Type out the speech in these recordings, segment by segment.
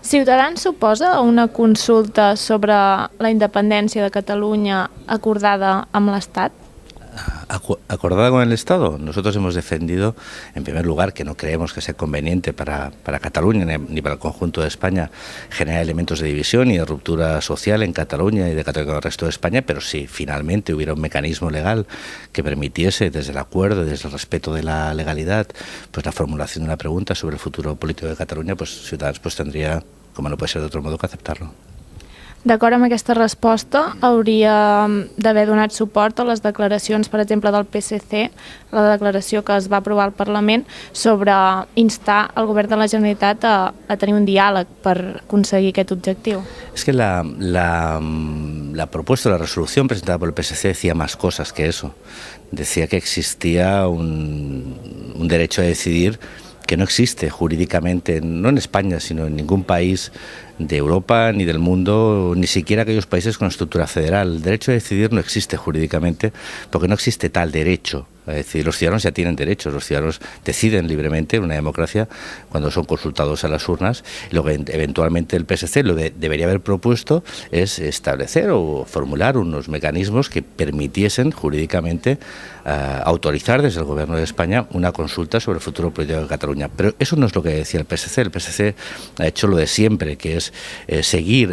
Ciutadans s'oposa a una consulta sobre la independència de Catalunya acordada amb l'Estat? Acordada con el Estado, nosotros hemos defendido, en primer lugar, que no creemos que sea conveniente para Cataluña ni para el conjunto de España generar elementos de división y de ruptura social en Cataluña y de Cataluña con el resto de España, pero si finalmente hubiera un mecanismo legal que permitiese, desde el acuerdo, desde el respeto de la legalidad, pues la formulación de una pregunta sobre el futuro político de Cataluña, pues Ciutadans pues tendría, como no puede ser de otro modo, que aceptarlo. D'acord amb aquesta resposta, hauria d'haver donat suport a les declaracions, per exemple, del PSC, la declaració que es va aprovar al Parlament sobre instar el govern de la Generalitat a tenir un diàleg per aconseguir aquest objectiu. Es que la propuesta, la resolución presentada por el PSC decía más cosas que eso. Decía que existía un derecho a decidir que no existe jurídicamente, no en España, sino en ningún país de Europa ni del mundo, ni siquiera aquellos países con estructura federal. El derecho a decidir no existe jurídicamente porque no existe tal derecho. Es decir, los ciudadanos ya tienen derechos, los ciudadanos deciden libremente en una democracia cuando son consultados a las urnas. Lo que eventualmente el PSC lo debería haber propuesto es establecer o formular unos mecanismos que permitiesen jurídicamente autorizar desde el Gobierno de España una consulta sobre el futuro político de Cataluña. Pero eso no es lo que decía el PSC. El PSC ha hecho lo de siempre, que es seguir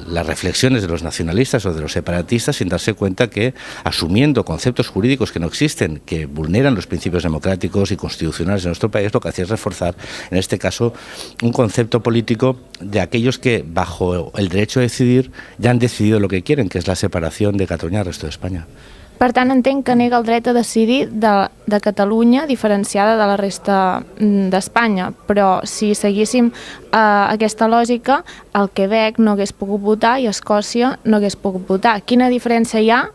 las reflexiones de los nacionalistas o de los separatistas sin darse cuenta que, asumiendo conceptos jurídicos que no existen, que vulneran los principios democráticos y constitucionales de nuestro país, lo que hacía es reforzar, en este caso, un concepto político de aquellos que, bajo el derecho a decidir, ya han decidido lo que quieren, que es la separación de Cataluña del resto de España. Per tant, entenc que nega el dret a decidir de Catalunya diferenciada de la resta d'Espanya, però si seguíssim aquesta lògica, el Quebec no hagués pogut votar i Escòcia no hagués pogut votar. Quina diferència hi ha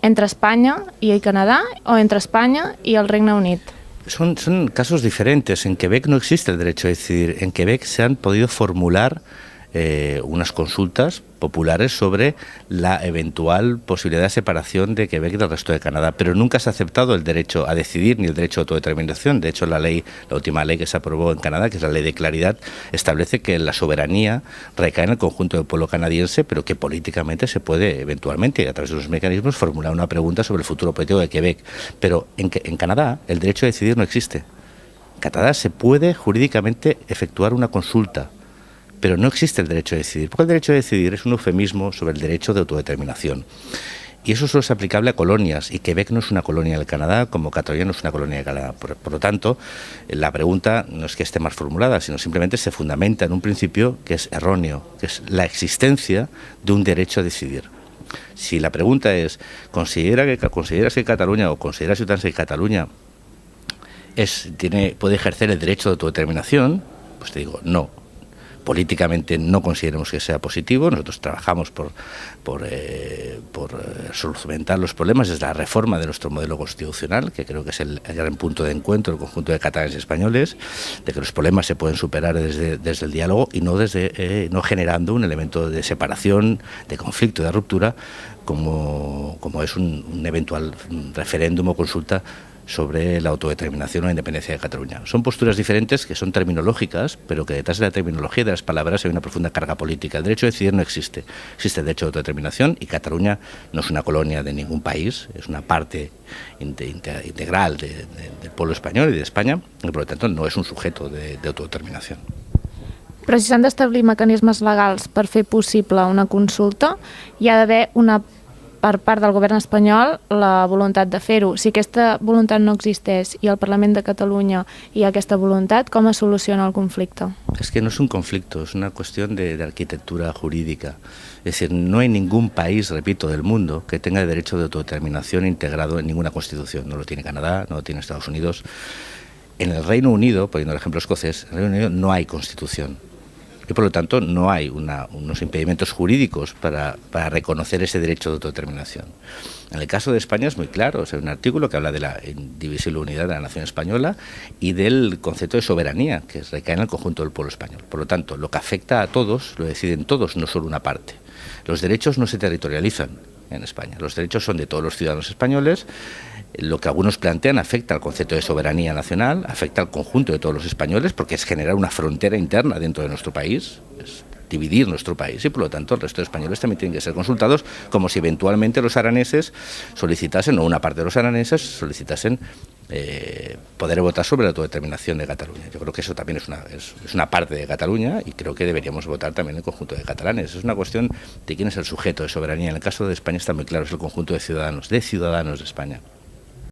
entre España y el Canadá o entre España y el Reino Unido? Son casos diferentes. En Quebec no existe el derecho a decidir. En Quebec se han podido formular unas consultas populares sobre la eventual posibilidad de separación de Quebec del resto de Canadá, pero nunca se ha aceptado el derecho a decidir ni el derecho a autodeterminación. De hecho, la última ley que se aprobó en Canadá, que es la Ley de Claridad, establece que la soberanía recae en el conjunto del pueblo canadiense, pero que políticamente se puede eventualmente, a través de los mecanismos, formular una pregunta sobre el futuro político de Quebec. Pero en Canadá el derecho a decidir no existe. En Canadá se puede jurídicamente efectuar una consulta, pero no existe el derecho a decidir, porque el derecho a decidir es un eufemismo sobre el derecho de autodeterminación. Y eso solo es aplicable a colonias, y Quebec no es una colonia del Canadá, como Cataluña no es una colonia del Canadá. Por lo tanto, la pregunta no es que esté mal formulada, sino simplemente se fundamenta en un principio que es erróneo, que es la existencia de un derecho a decidir. Si la pregunta es, ¿consideras que Cataluña o consideras Ciutadans que Cataluña puede ejercer el derecho de autodeterminación? Pues te digo, no. Políticamente no consideramos que sea positivo. Nosotros trabajamos por solventar los problemas desde la reforma de nuestro modelo constitucional, que creo que es el gran punto de encuentro del conjunto de catalanes y españoles, de que los problemas se pueden superar desde el diálogo y no generando un elemento de separación, de conflicto, de ruptura, como es un eventual referéndum o consulta sobre la autodeterminación o la independencia de Cataluña. Son posturas diferentes que son terminológicas, pero que detrás de la terminología y de las palabras hay una profunda carga política. El derecho a decidir no existe. Existe el derecho de autodeterminación y Cataluña no es una colonia de ningún país, es una parte integral del pueblo español y de España, y por lo tanto no es un sujeto de autodeterminación. Però si s'han d'establir mecanismes legals per fer possible una consulta, hi ha d'haver per part del govern espanyol la voluntat de fer-ho. Si aquesta voluntat no existeix i al Parlament de Catalunya hi ha aquesta voluntat, com es soluciona el conflicte? Es que no es un conflicto, es una cuestión de arquitectura jurídica. Es decir, no hay ningún país, repito, del mundo que tenga el derecho de autodeterminación integrado en ninguna constitución. No lo tiene Canadá, no lo tiene Estados Unidos. En el Reino Unido, poniendo el ejemplo escocés, en el Reino Unido no hay constitución. Y por lo tanto no hay unos impedimentos jurídicos para reconocer ese derecho de autodeterminación. En el caso de España es muy claro, es un artículo que habla de la indivisible unidad de la nación española y del concepto de soberanía, que recae en el conjunto del pueblo español. Por lo tanto, lo que afecta a todos, lo deciden todos, no solo una parte. Los derechos no se territorializan en España, los derechos son de todos los ciudadanos españoles lo que algunos plantean afecta al concepto de soberanía nacional, afecta al conjunto de todos los españoles, porque es generar una frontera interna dentro de nuestro país, es dividir nuestro país, y por lo tanto el resto de españoles también tienen que ser consultados, como si eventualmente los araneses solicitasen, o una parte de los araneses solicitasen poder votar sobre la autodeterminación de Cataluña. Yo creo que eso también es una parte de Cataluña, y creo que deberíamos votar también el conjunto de catalanes. Es una cuestión de quién es el sujeto de soberanía. En el caso de España está muy claro, es el conjunto de ciudadanos de España.